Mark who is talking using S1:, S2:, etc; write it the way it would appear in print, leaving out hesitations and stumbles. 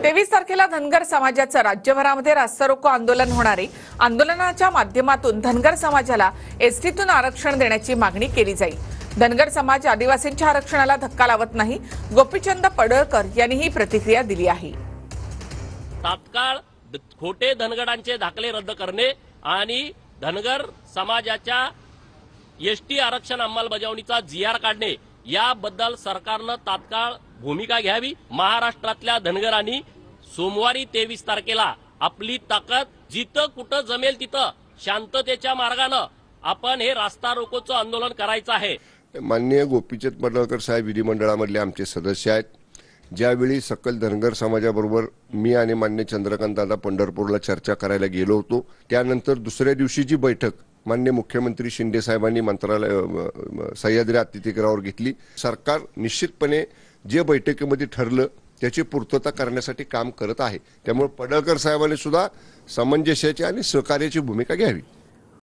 S1: 23 तारखेला धनगर समाजाचं राज्यभरामध्ये रास्ता रोको आंदोलन होणार आहे। आंदोलनाच्या माध्यमातून धनगर समाजाला एसटीतून आरक्षण देण्याची मागणी केली जाईल। धनगर समाज आदिवासींच्या आरक्षणाला धक्का लावत नाही। गोपीचंद पडळकर यांनी ही प्रतिक्रिया दिली आहे।
S2: तात्काळ खोटे धनगरांचे दाखले रद्द करणे आणि धनगर समाजाच्या एसटी आरक्षण अंमलबजावणीचा जीआर काढणे याबद्दल सरकारनं तात्काळ भूमिका घ्यावी। महाराष्ट्रातल्या धनगरांनी सोमवारी 23 तारखेला आपली ताकद जिथं कुठं जमेल तिथं शांततेच्या मार्गाने आपण हे रास्ता रोकोचं आंदोलन करायचं आहे।
S3: माननीय गोपीचंद पडळकर साहेब विधिमंडळामधले आमचे सदस्य आहेत। ज्यावेळी सकल धनगर समाजाबरोबर मी आणि मान्य चंद्रकांत दादा पंढरपूरला चर्चा करायला गेलो होतो, त्यानंतर दुसऱ्या दिवशीची बैठक माननीय मुख्यमंत्री शिंदे साहेबांनी मंत्रालय सह्याद्री अतिथीगृहावर घेतली। सरकार निश्चितपणे जे बैठकीमध्ये ठरलं त्याची पूर्तता करण्यासाठी काम करत आहे। त्यामुळे पडळकर साहेबांनी सुद्धा सामंजस्याची आणि सहकार्याची भूमिका घ्यावी।